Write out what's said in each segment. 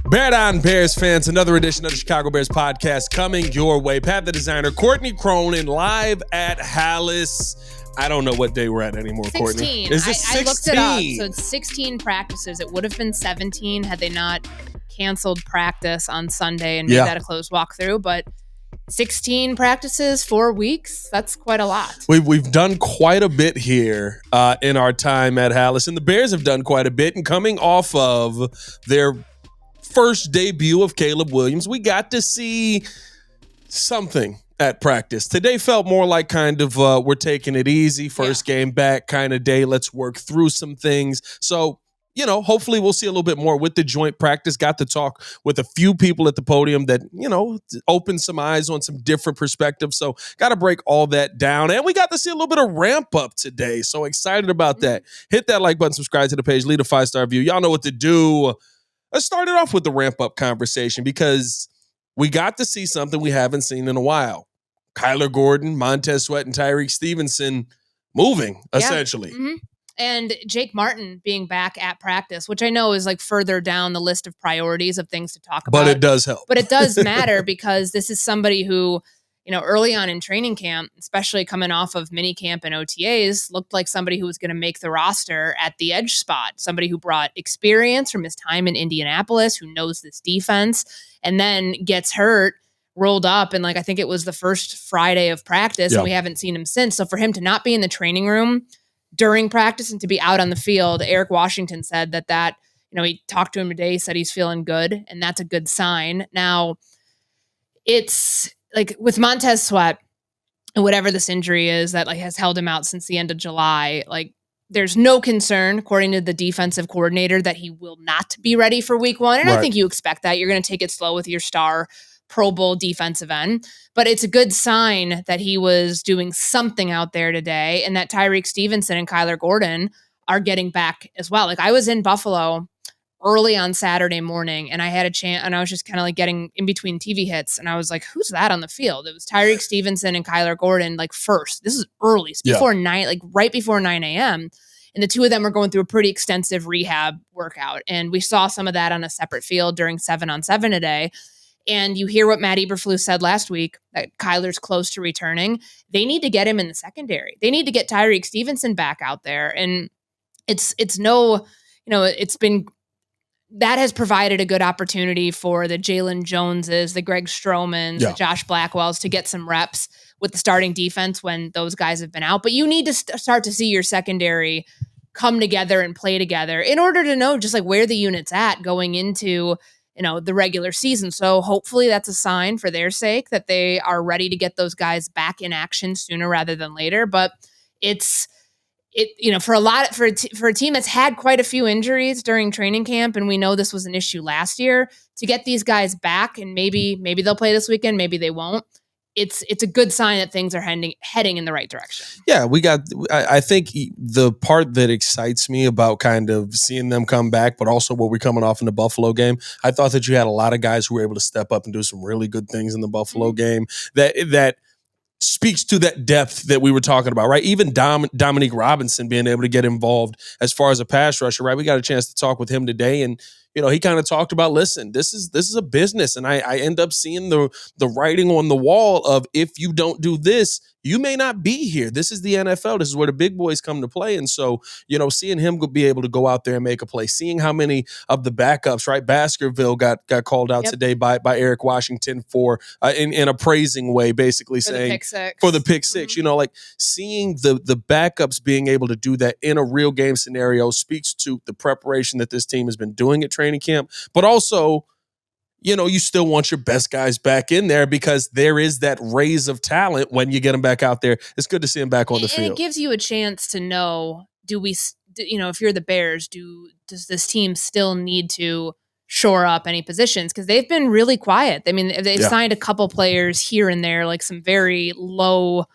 Bear down, Bears fans. Another edition of the Chicago Bears podcast coming your way. Pat the designer, Courtney Cronin, live at Hallis. I don't know what day we're at anymore, 16. Courtney. Is it 16? I looked it up. So it's 16 practices. It would have been 17 had they not canceled practice on Sunday and made that a closed walkthrough. But 16 practices, 4 weeks. That's quite a lot. We've done quite a bit here in our time at Hallis, and the Bears have done quite a bit. And coming off of their first debut of Caleb Williams, we got to see something at practice. Today felt more like kind of we're taking it easy, first game back kind of day. Let's work through some things. So, you know, hopefully we'll see a little bit more with the joint practice. Got to talk with a few people at the podium that, you know, opened some eyes on some different perspectives. So got to break all that down. And we got to see a little bit of ramp up today. So excited about that. Hit that like button, subscribe to the page, leave a 5-star review. Y'all know what to do. Let's start it off with the ramp up conversation because we got to see something we haven't seen in a while. Kyler Gordon, Montez Sweat, and Tyrique Stevenson moving, essentially. Mm-hmm. And Jake Martin being back at practice, which I know is like further down the list of priorities of things to talk about. But it does help. But it does matter because this is somebody who, you know, early on in training camp, especially coming off of mini camp and OTAs, looked like somebody who was going to make the roster at the edge spot, somebody who brought experience from his time in Indianapolis, who knows this defense, and then gets hurt, rolled up, and like I think it was the first Friday of practice, and we haven't seen him since. So for him to not be in the training room during practice and to be out on the field, Eric Washington said that, you know, he talked to him today, said he's feeling good, and that's a good sign. Now, it's like with Montez Sweat and whatever this injury is that like has held him out since the end of July, like there's no concern, according to the defensive coordinator, that he will not be ready for week one. And I think you expect that. You're going to take it slow with your star Pro Bowl defensive end. But it's a good sign that he was doing something out there today and that Tyrique Stevenson and Kyler Gordon are getting back as well. Like I was in Buffalo early on Saturday morning and I had a chance and I was just kind of like getting in between TV hits and I was like, who's that on the field? It was Tyrique Stevenson and Kyler Gordon, like first. This is early, before 9, like right before 9 a.m. And the two of them were going through a pretty extensive rehab workout. And we saw some of that on a separate field during 7-on-7 today. And you hear what Matt Eberflus said last week, that Kyler's close to returning. They need to get him in the secondary. They need to get Tyrique Stevenson back out there. And it's no, you know, it's been, that has provided a good opportunity for the Jalen Joneses, the Greg Stromans, the Josh Blackwells to get some reps with the starting defense when those guys have been out. But you need to start to see your secondary come together and play together in order to know just like where the unit's at going into, you know, the regular season. So hopefully that's a sign for their sake that they are ready to get those guys back in action sooner rather than later. But you know, for a team that's had quite a few injuries during training camp, and we know this was an issue last year, to get these guys back and maybe they'll play this weekend, maybe they won't. It's a good sign that things are heading in the right direction. Yeah, I think the part that excites me about kind of seeing them come back, but also what we're coming off in the Buffalo game, I thought that you had a lot of guys who were able to step up and do some really good things in the Buffalo game that speaks to that depth that we were talking about, right? Even Dominique Robinson being able to get involved as far as a pass rusher, right? We got a chance to talk with him today, and you know, he kind of talked about, listen, this is a business, and I end up seeing the writing on the wall of if you don't do this, you may not be here. This is the NFL. This is where the big boys come to play. And so, you know, seeing him be able to go out there and make a play, seeing how many of the backups, right? Baskerville got called out today by Eric Washington for in a praising way, basically saying for the pick six, you know, like seeing the backups being able to do that in a real game scenario speaks to the preparation that this team has been doing at training camp, but also, you know, you still want your best guys back in there because there is that raise of talent when you get them back out there. It's good to see them back on the field. And it gives you a chance to know, if you're the Bears, does this team still need to shore up any positions? Because they've been really quiet. I mean, they've signed a couple players here and there, like some very low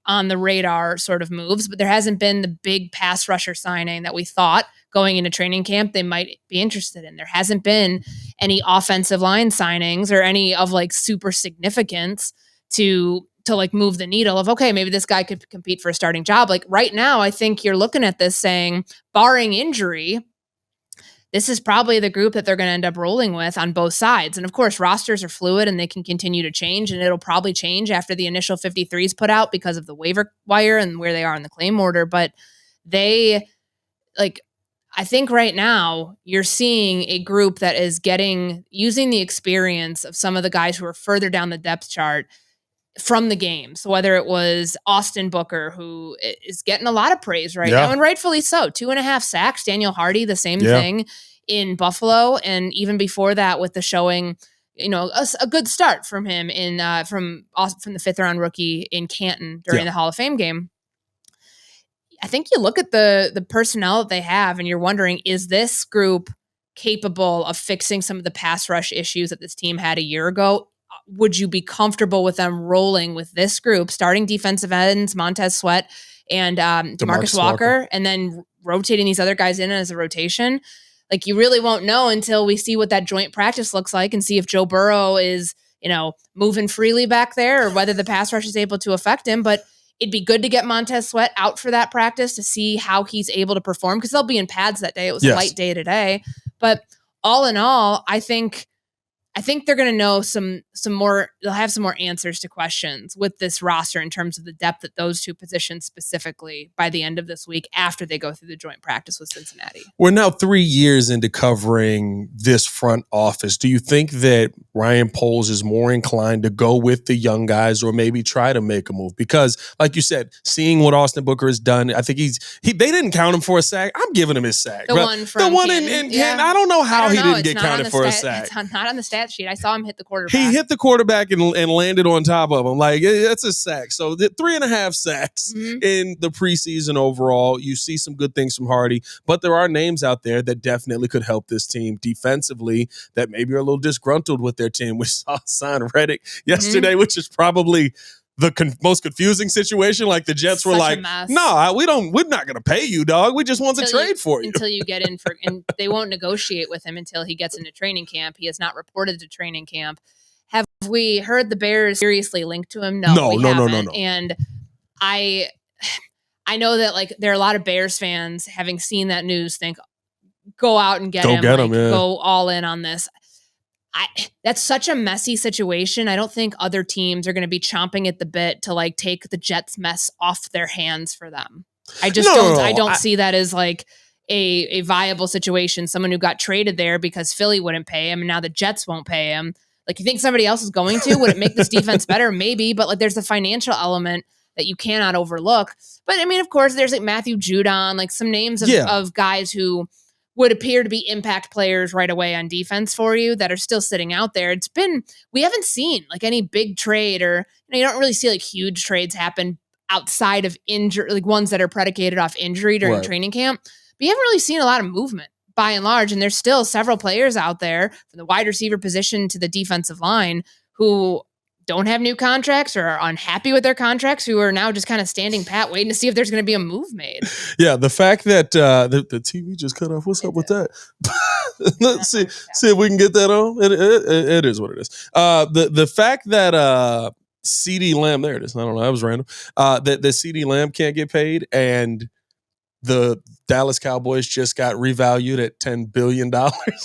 on the radar sort of moves, but there hasn't been the big pass rusher signing that we thought going into training camp they might be interested in. There hasn't been any offensive line signings or any of like super significance to like move the needle of, okay, maybe this guy could compete for a starting job. Like right now, I think you're looking at this saying, barring injury, this is probably the group that they're going to end up rolling with on both sides. And of course, rosters are fluid and they can continue to change, and it'll probably change after the initial 53 is put out because of the waiver wire and where they are in the claim order. But they, like, I think right now you're seeing a group that is using the experience of some of the guys who are further down the depth chart from the game. So whether it was Austin Booker, who is getting a lot of praise right now, and rightfully so, 2.5 sacks, Daniel Hardy, the same thing in Buffalo. And even before that with the showing, a good start from him from the 5th round rookie in Canton during the Hall of Fame game. I think you look at the personnel that they have and you're wondering, is this group capable of fixing some of the pass rush issues that this team had a year ago? Would you be comfortable with them rolling with this group, starting defensive ends, Montez Sweat and DeMarcus Walker, and then rotating these other guys in as a rotation? Like, you really won't know until we see what that joint practice looks like and see if Joe Burrow is, moving freely back there or whether the pass rush is able to affect him. But it'd be good to get Montez Sweat out for that practice to see how he's able to perform, because they'll be in pads that day. It was a light day today. But all in all, I think they're going to know some more. They'll have some more answers to questions with this roster in terms of the depth at those two positions specifically by the end of this week after they go through the joint practice with Cincinnati. We're now 3 years into covering this front office. Do you think that Ryan Poles is more inclined to go with the young guys or maybe try to make a move? Because, like you said, seeing what Austin Booker has done, I think they didn't count him for a sack. I'm giving him his sack. The one in Canton. I don't know how he didn't get counted for a sack. It's not on the stat sheet. I saw him hit the quarterback. He hit the quarterback and landed on top of him. Like, that's a sack. So the 3.5 sacks in the preseason overall. You see some good things from Hardy, but there are names out there that definitely could help this team defensively that maybe are a little disgruntled with their team. We saw Haasan Reddick yesterday, which is probably the most confusing situation. Like, the Jets were like, "No, we're not going to pay you, dog. We just want to trade for you." Until you get in and they won't negotiate with him until he gets into training camp. He has not reported to training camp. Have we heard the Bears seriously linked to him? No. And I know that, like, there are a lot of Bears fans, having seen that news, think, go out and get him. Go all in on this. That's such a messy situation. I don't think other teams are going to be chomping at the bit to, like, take the Jets' mess off their hands for them. I just don't see that as, like, a viable situation. Someone who got traded there because Philly wouldn't pay him and now the Jets won't pay him. Like, you think somebody else is going to? Would it make this defense better? Maybe, but, like, there's the financial element that you cannot overlook. But I mean, of course, there's, like, Matthew Judon, like, some names of guys who would appear to be impact players right away on defense for you that are still sitting out there. We haven't seen, like, any big trade, or you don't really see, like, huge trades happen outside of injury, like ones that are predicated off injury during training camp. But you haven't really seen a lot of movement by and large. And there's still several players out there from the wide receiver position to the defensive line who don't have new contracts or are unhappy with their contracts, who are now just kind of standing pat, waiting to see if there's going to be a move made. Yeah, the fact that the TV just cut off. What's up with that? Let's see if we can get that on. It is what it is. The fact that CeeDee Lamb, there it is. I don't know, that was random. That CeeDee Lamb can't get paid, and the Dallas Cowboys just got revalued at $10 billion.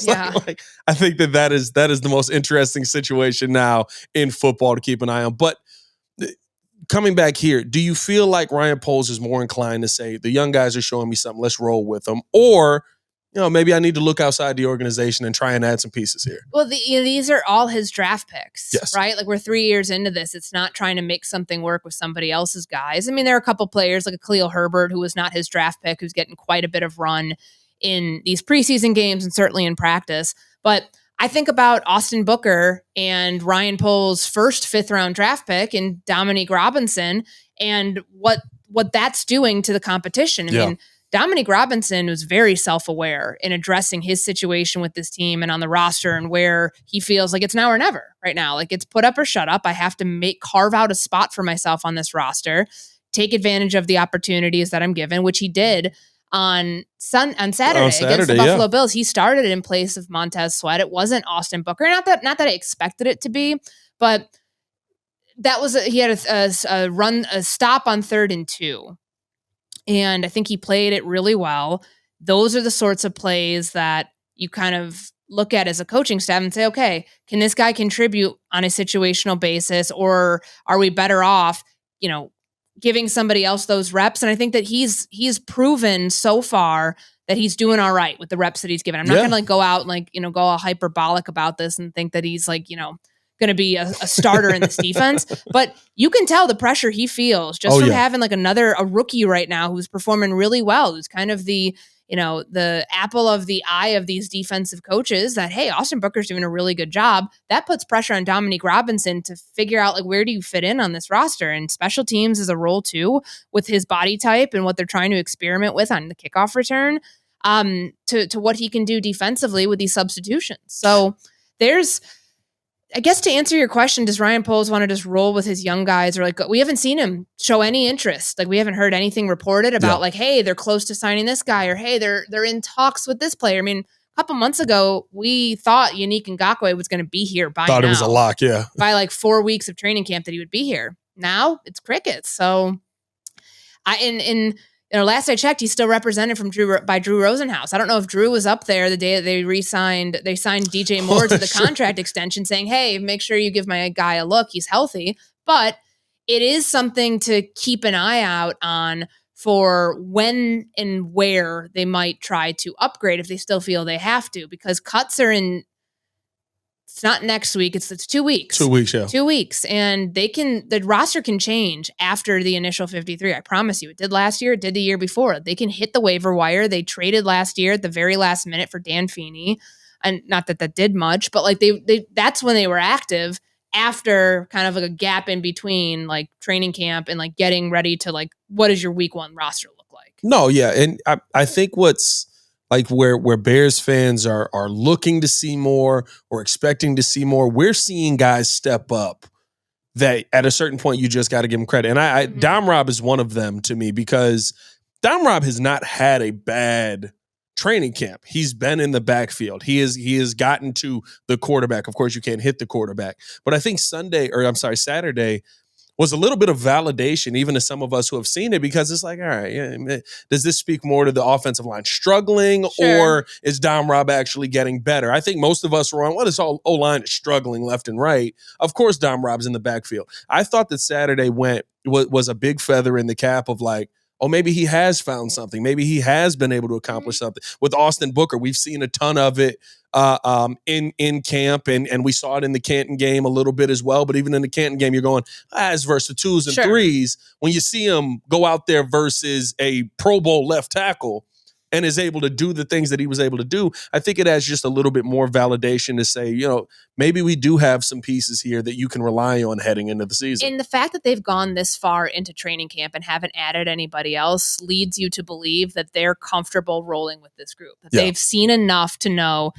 Yeah. Like, I think that is the most interesting situation now in football to keep an eye on. But coming back here, do you feel like Ryan Poles is more inclined to say, the young guys are showing me something, let's roll with them? Or, maybe I need to look outside the organization and try and add some pieces here? Well, these are all his draft picks, yes, right? Like, we're 3 years into this. It's not trying to make something work with somebody else's guys. I mean, there are a couple players like a Khalil Herbert, who was not his draft pick, who's getting quite a bit of run in these preseason games and certainly in practice. But I think about Austin Booker and Ryan Poles' first 5th round draft pick in Dominique Robinson and what that's doing to the competition. I mean, Dominique Robinson was very self-aware in addressing his situation with this team and on the roster, and where he feels like it's now or never right now. Like, it's put up or shut up. I have to carve out a spot for myself on this roster, take advantage of the opportunities that I'm given, which he did on Saturday against the Buffalo Bills. He started in place of Montez Sweat. It wasn't Austin Booker. Not that I expected it to be, but that was he had a stop on 3rd and 2. And I think he played it really well. Those are the sorts of plays that you kind of look at as a coaching staff and say, okay, can this guy contribute on a situational basis, or are we better off, giving somebody else those reps? And I think that he's proven so far that he's doing all right with the reps that he's given. I'm not going to go out and go all hyperbolic about this and think that he's going to be a starter in this defense, but you can tell the pressure he feels just from having a rookie right now who's performing really well, who's kind of the apple of the eye of these defensive coaches, that, hey, Austin Booker's doing a really good job. That puts pressure on Dominique Robinson to figure out where do you fit in on this roster, and special teams is a role too with his body type and what they're trying to experiment with on the kickoff return, to what he can do defensively with these substitutions. So I guess to answer your question, does Ryan Poles want to just roll with his young guys, or we haven't seen him show any interest. We haven't heard anything reported about hey, they're close to signing this guy, or hey, they're in talks with this player. I mean, a couple months ago, we thought Yannick Ngakoue was going to be here by now. Thought it was a lock, yeah. By 4 weeks of training camp that he would be here. Now it's crickets. So last I checked, he's still represented by Drew Rosenhaus. I don't know if Drew was up there the day that they signed DJ Moore to the contract extension, saying, hey, make sure you give my guy a look. He's healthy. But it is something to keep an eye out on for when and where they might try to upgrade if they still feel they have to, because cuts are in. It's not next week. It's 2 weeks. 2 weeks, yeah. 2 weeks. And the roster can change after the initial 53. I promise you. It did last year. It did the year before. They can hit the waiver wire. They traded last year at the very last minute for Dan Feeney. And not that did much, but that's when they were active, after kind of a gap in between training camp and getting ready to what does your week one roster look like? No, yeah. And I think what's where Bears fans are looking to see more or expecting to see more, we're seeing guys step up that at a certain point you just got to give them credit. And Dom Rob is one of them to me, because Dom Rob has not had a bad training camp. He's been in the backfield. He has gotten to the quarterback. Of course, you can't hit the quarterback. But I think Saturday was a little bit of validation, even to some of us who have seen it, because it's all right, does this speak more to the offensive line struggling, or is Dom Rob actually getting better? I think most of us were on, this O-line is struggling left and right. Of course, Dom Rob's in the backfield. I thought that Saturday was a big feather in the cap of maybe he has found something. Maybe he has been able to accomplish something. With Austin Booker, we've seen a ton of it in camp, and we saw it in the Canton game a little bit as well. But even in the Canton game, you're going, it's versus 2s and 3s. When you see him go out there versus a Pro Bowl left tackle and is able to do the things that he was able to do, I think it has just a little bit more validation to say, maybe we do have some pieces here that you can rely on heading into the season. And the fact that they've gone this far into training camp and haven't added anybody else leads you to believe that they're comfortable rolling with this group. That they've seen enough to know,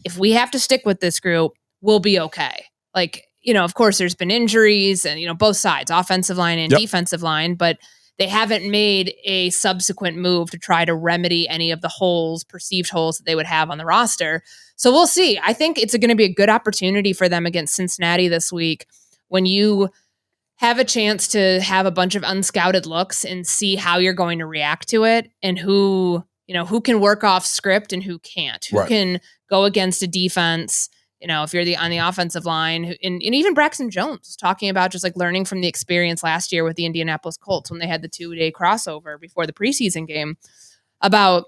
if we have to stick with this group, we'll be okay. Of course, there's been injuries and, both sides, offensive line and defensive line, but they haven't made a subsequent move to try to remedy any of the perceived holes that they would have on the roster. So we'll see. I think it's going to be a good opportunity for them against Cincinnati this week, when you have a chance to have a bunch of unscouted looks and see how you're going to react to it, and who can work off script and who can't, who can go against a defense. If you're on the offensive line, and even Braxton Jones was talking about just learning from the experience last year with the Indianapolis Colts when they had the 2-day crossover before the preseason game, about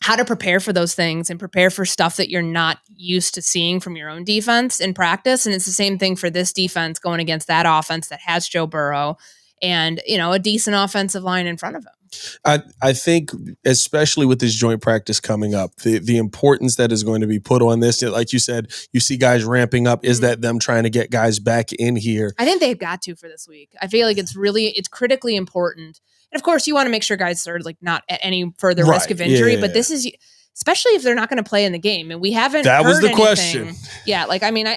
how to prepare for those things and prepare for stuff that you're not used to seeing from your own defense in practice. And it's the same thing for this defense going against that offense that has Joe Burrow and, a decent offensive line in front of him. I think, especially with this joint practice coming up, the importance that is going to be put on this, like you said, you see guys ramping up. Is that them trying to get guys back in here? I think they've got to for this week. I feel like it's critically important. And of course, you want to make sure guys are not at any further risk of injury. But this is, especially if they're not going to play in the game, and we haven't. That was the anything. question. Yeah,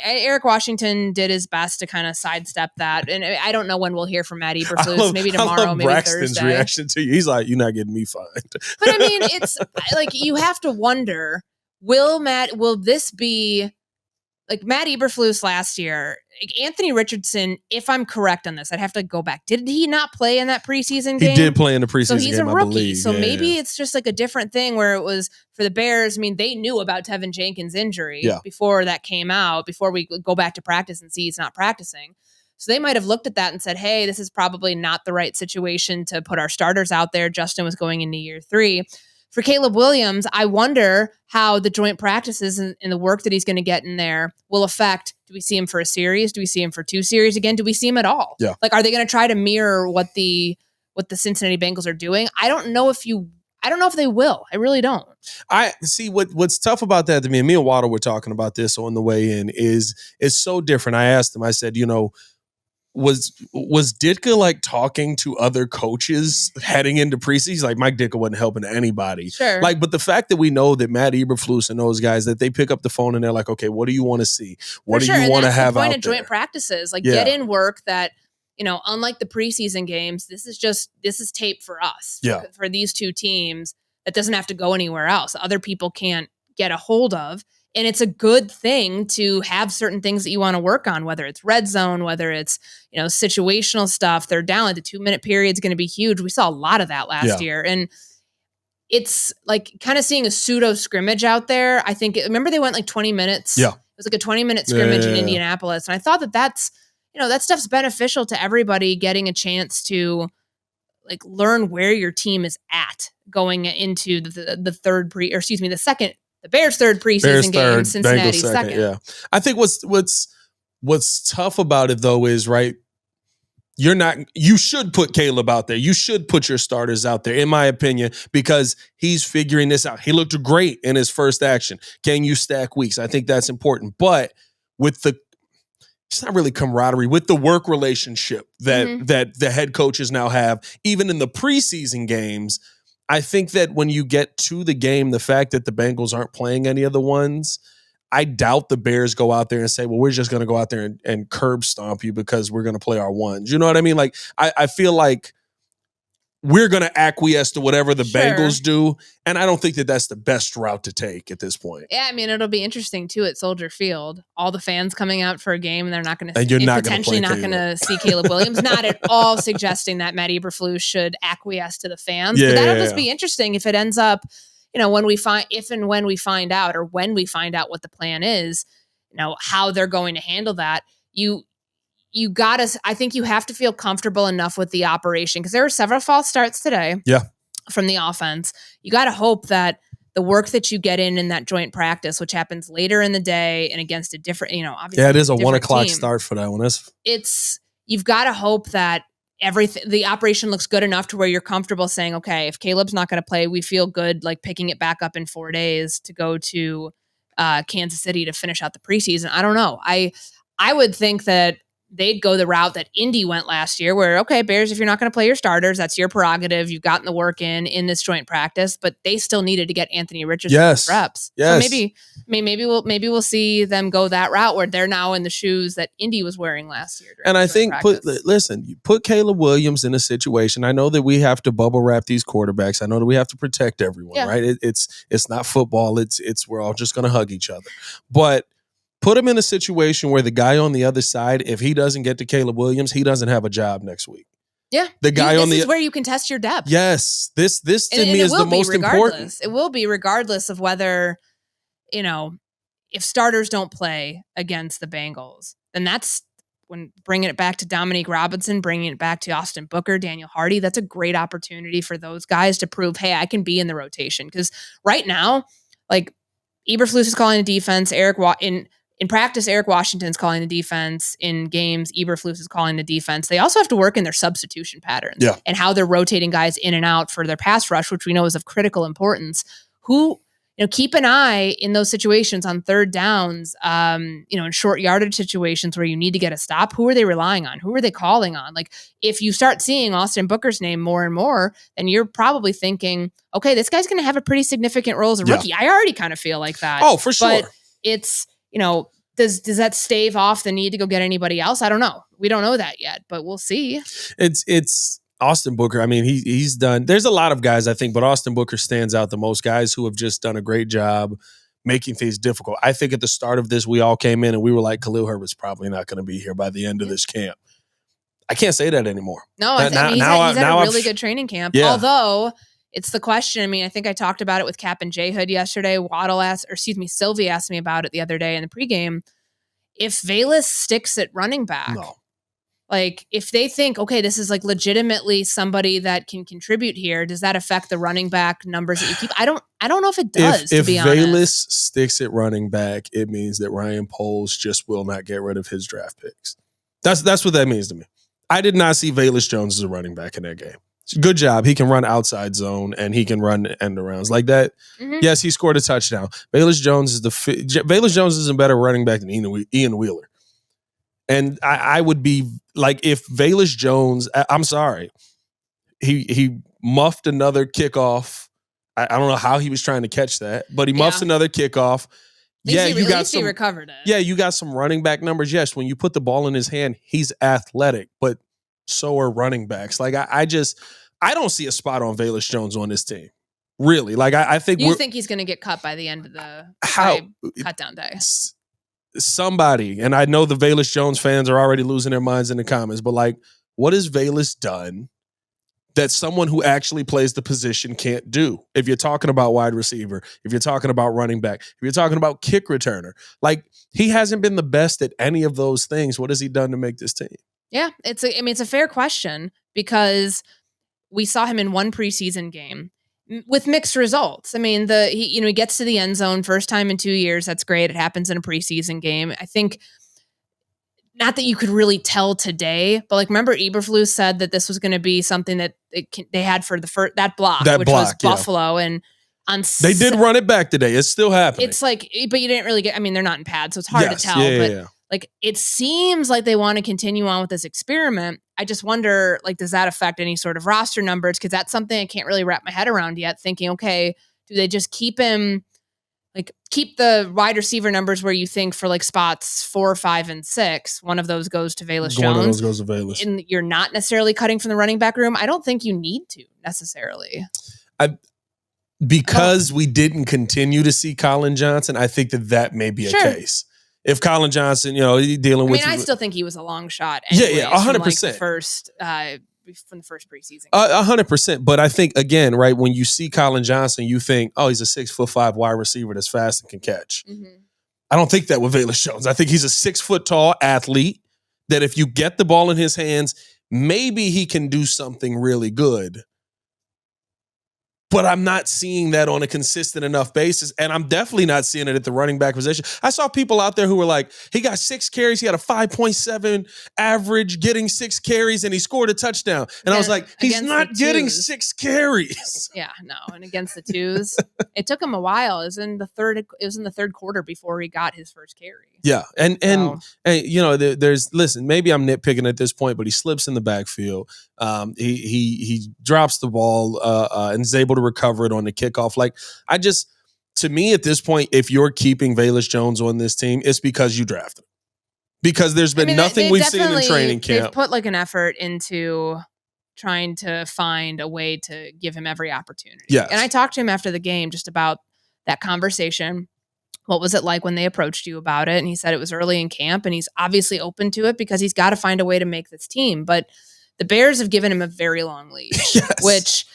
Eric Washington did his best to kind of sidestep that, and I don't know when we'll hear from Matt Eberflus. Maybe tomorrow, maybe Braxton's Thursday. Reaction to you, he's like, "You're not getting me fined." But I mean, it's you have to wonder: will this be like Matt Eberflus last year, like Anthony Richardson, if I'm correct on this, I'd have to go back. Did he not play in that preseason game? He did play in the preseason so he's game, a I rookie. believe. So maybe it's just like a different thing where it was for the Bears. I mean, they knew about Tevin Jenkins' injury before that came out, before we go back to practice and see he's not practicing. So they might have looked at that and said, hey, this is probably not the right situation to put our starters out there. Justin was going into year 3. For Caleb Williams, I wonder how the joint practices and the work that he's going to get in there will affect. Do we see him for a series? Do we see him for 2 series again? Do we see him at all? Yeah. Like, are they going to try to mirror what the Cincinnati Bengals are doing? I don't know if they will. I really don't. I see what's tough about that to me, and me and Waddle were talking about this on the way in, is it's so different. I asked him, I said, was Ditka like talking to other coaches heading into preseason? He's like, Mike Ditka wasn't helping anybody. Sure. Like, but the fact that we know that Matt Eberflus and those guys, that they pick up the phone and they're like, okay, what do you want to see? What do you want to have out there? Point of joint practices, like get in work that, unlike the preseason games, this is tape for us. For these 2 teams that doesn't have to go anywhere else. Other people can't get a hold of. And it's a good thing to have certain things that you want to work on, whether it's red zone, whether it's, situational stuff. They're down. Like the 2-minute period is going to be huge. We saw a lot of that last year. And it's like kind of seeing a pseudo scrimmage out there. I think, remember they went like 20 minutes? Yeah. It was like a 20-minute scrimmage in Indianapolis. And I thought that stuff's beneficial to everybody getting a chance to like learn where your team is at going into the second. The Bears' third preseason game, Cincinnati's second. Yeah, I think what's tough about it though is, right, you should put Caleb out there. You should put your starters out there, in my opinion, because he's figuring this out. He looked great in his first action. Can you stack weeks? I think that's important. But with it's not really camaraderie, with the work relationship that the head coaches now have, even in the preseason games, I think that when you get to the game, the fact that the Bengals aren't playing any of the ones, I doubt the Bears go out there and say, well, we're just going to go out there and curb stomp you because we're going to play our ones. You know what I mean? Like, I feel like we're going to acquiesce to whatever the Bengals do. And I don't think that that's the best route to take at this point. Yeah, I mean, it'll be interesting, too, at Soldier Field. All the fans coming out for a game, and they're not going to potentially not going to see Caleb Williams. Not at all suggesting that Matt Eberflus should acquiesce to the fans. But that'll just be interesting if it ends up, when we find out, or when we find out what the plan is, how they're going to handle that. I think you have to feel comfortable enough with the operation, because there were several false starts today from the offense. You got to hope that the work that you get in that joint practice, which happens later in the day and against a different, obviously. Yeah, it is a 1:00 start for that one. You've got to hope that the operation looks good enough to where you're comfortable saying, okay, if Caleb's not going to play, we feel good like picking it back up in 4 days to go to Kansas City to finish out the preseason. I don't know. I would think that they'd go the route that Indy went last year, where, okay, Bears, if you're not going to play your starters, that's your prerogative. You've gotten the work in this joint practice, but they still needed to get Anthony Richardson reps. Yes. So maybe we'll see them go that route where they're now in the shoes that Indy was wearing last year. And I think you put Caleb Williams in a situation. I know that we have to bubble wrap these quarterbacks. I know that we have to protect everyone, right? It's not football. It's we're all just going to hug each other, but put him in a situation where the guy on the other side, if he doesn't get to Caleb Williams, he doesn't have a job next week. Yeah. This is where you can test your depth. Yes. This to me is the most important. It will be regardless of whether, if starters don't play against the Bengals, then that's when bringing it back to Dominique Robinson, bringing it back to Austin Booker, Daniel Hardy. That's a great opportunity for those guys to prove, hey, I can be in the rotation. Because right now, like, Eberflus is calling the defense. In practice, Eric Washington's calling the defense. In games, Eberflus is calling the defense. They also have to work in their substitution patterns and how they're rotating guys in and out for their pass rush, which we know is of critical importance. Keep an eye in those situations on third downs, in short yardage situations where you need to get a stop. Who are they relying on? Who are they calling on? Like, if you start seeing Austin Booker's name more and more, then you're probably thinking, okay, this guy's going to have a pretty significant role as a rookie. I already kind of feel like that. Oh, for sure. But it's, does that stave off the need to go get anybody else? I don't know. We don't know that yet, but we'll see. It's Austin Booker. I mean, he's done. There's a lot of guys, I think, but Austin Booker stands out the most. Guys who have just done a great job making things difficult. I think at the start of this, we all came in and we were like, Khalil Herbert's probably not going to be here by the end of this camp. I can't say that anymore. No, I mean, he's had a really good training camp. Yeah. Although it's the question. I mean, I think I talked about it with Cap and J Hood yesterday. Sylvie asked me about it the other day in the pregame. If Velus sticks at running back, like if they think, okay, this is like legitimately somebody that can contribute here, does that affect the running back numbers that you keep? I don't know if it does. If be Velus honest. sticks at running back, it means that Ryan Poles just will not get rid of his draft picks. That's what that means to me. I did not see Velus Jones as a running back in that game. Good job. He can run outside zone and he can run end arounds like that. Mm-hmm. Yes, he scored a touchdown. Velus Jones is a better running back than Ian Wheeler. And I would be like, if Velus Jones, I'm sorry, he muffed another kickoff. I don't know how he was trying to catch that, but he muffs another kickoff. At least he recovered it. Yeah, you got some running back numbers. Yes, when you put the ball in his hand, he's athletic, but so are running backs. Like I don't see a spot on Velus Jones on this team. Really, like I think. You think he's going to get cut by the end of the cut down day? Somebody, and I know the Velus Jones fans are already losing their minds in the comments, but like, what has Velus done that someone who actually plays the position can't do? If you're talking about wide receiver, if you're talking about running back, if you're talking about kick returner, like he hasn't been the best at any of those things. What has he done to make this team? Yeah, it's a fair question because we saw him in one preseason game with mixed results. I mean, he gets to the end zone first time in 2 years. That's great. It happens in a preseason game. I think not that you could really tell today, but like remember Eberflus said that this was going to be something that they had for that block, which was Buffalo, and they did run it back today. It's still happening. It's like, but you didn't really get. I mean, they're not in pads, so it's hard to tell. But like, it seems like they want to continue on with this experiment. I just wonder, like, does that affect any sort of roster numbers? Because that's something I can't really wrap my head around yet. Thinking, okay, do they just keep him? Like, keep the wide receiver numbers where you think for like spots 4, 5, and 6. One of those goes to Velus Jones. One of those goes to Velus. And you're not necessarily cutting from the running back room. I don't think you need to necessarily. Because we didn't continue to see Colin Johnson, I think that may be a case. If Colin Johnson, dealing with... I still think he was a long shot. Anyways, 100%. From the first preseason. 100%. But I think, again, right, when you see Colin Johnson, you think, oh, he's a 6'5" wide receiver that's fast and can catch. Mm-hmm. I don't think that with Velus Jones. I think he's a 6 foot tall athlete that if you get the ball in his hands, maybe he can do something really good. But I'm not seeing that on a consistent enough basis. And I'm definitely not seeing it at the running back position. I saw people out there who were like, he got 6 carries. He had a 5.7 average getting 6 carries and he scored a touchdown. And I was like, he's not getting 6 carries. Yeah, no. And against the twos, it took him a while. It was in the third quarter before he got his first carry. Yeah. And listen, maybe I'm nitpicking at this point, but he slips in the backfield. He drops the ball and is able to recover it on the kickoff. Like, to me at this point, if you're keeping Velus Jones on this team, it's because you drafted him. Because there's been nothing we've seen in training camp. They've put like an effort into trying to find a way to give him every opportunity. Yes. And I talked to him after the game just about that conversation. What was it like when they approached you about it? And he said it was early in camp and he's obviously open to it because he's got to find a way to make this team. But the Bears have given him a very long leash, which,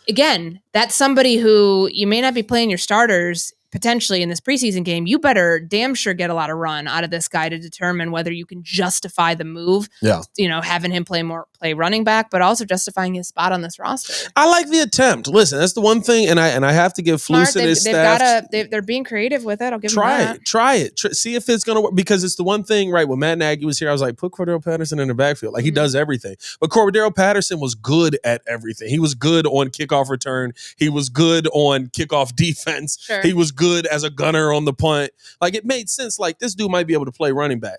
again, that's somebody who you may not be playing your starters potentially in this preseason game. You better damn sure get a lot of run out of this guy to determine whether you can justify the move. Yeah. Having him play running back, but also justifying his spot on this roster. I like the attempt. Listen, that's the one thing, and I have to give Flus and his staff. They're being creative with it. I'll give them that. Try it. See if it's going to work, because it's the one thing, right? When Matt Nagy was here, I was like, put Cordero Patterson in the backfield. Like, he does everything. But Cordero Patterson was good at everything. He was good on kickoff return. He was good on kickoff defense. Sure. He was good as a gunner on the punt. Like, it made sense. Like, this dude might be able to play running back.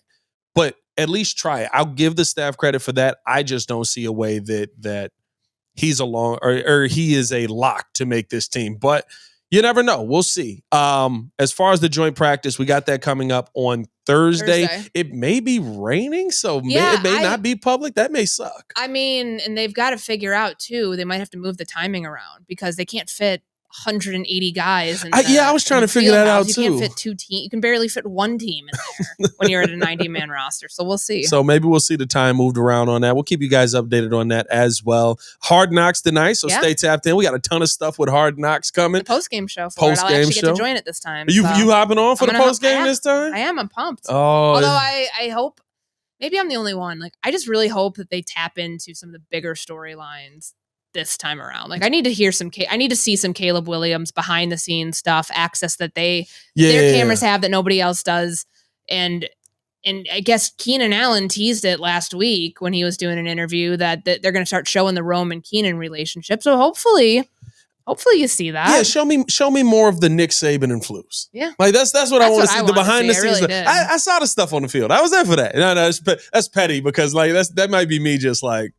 But at least try it. I'll give the staff credit for that. I just don't see a way that he's or he is a lock to make this team. But you never know. We'll see. As far as the joint practice, we got that coming up on Thursday. It may be raining, so it may not be public. That may suck. I mean, and they've got to figure out too, they might have to move the timing around because they can't fit 180 guys. And I was trying to figure that out too. You can't fit 2 teams. You can barely fit 1 team in there when you're at a 90-man roster. So we'll see. So maybe we'll see the time moved around on that. We'll keep you guys updated on that as well. Hard Knocks tonight, so stay tapped in. We got a ton of stuff with Hard Knocks coming. The post-game show for it. I'll actually get to join it this time. You hopping on for the post-game this time? I am. I'm pumped. Oh, although I hope, maybe I'm the only one. Like, I just really hope that they tap into some of the bigger storylines this time around. Like, I need to hear I need to see some Caleb Williams behind the scenes stuff, access that their cameras have that nobody else does. And I guess Keenan Allen teased it last week when he was doing an interview that they're going to start showing the Roman Keenan relationship. So hopefully you see that. Yeah, show me more of the Nick Saban and Flus. Yeah, like that's what I want to see. The behind the scenes. Really I saw the stuff on the field. I was there for that. No, that's petty because like that might be me just like,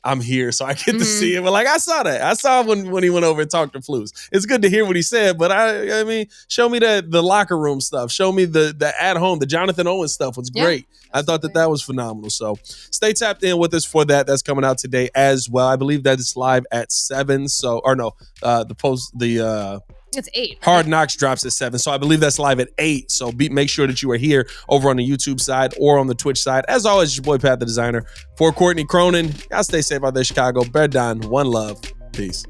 I'm here, so I get to see it. But like I saw that. I saw when he went over and talked to Flus. It's good to hear what he said, but I mean, show me the locker room stuff. Show me the at home, the Jonathan Owens stuff was great. I thought that was phenomenal. So stay tapped in with us for that. That's coming out today as well. I believe that it's live at 7. So it's 8. Hard Knocks drops at 7. So I believe that's live at 8. So make sure that you are here over on the YouTube side or on the Twitch side. As always, it's your boy Pat the Designer. For Courtney Cronin, y'all stay safe out there, Chicago. Bear down. One love. Peace.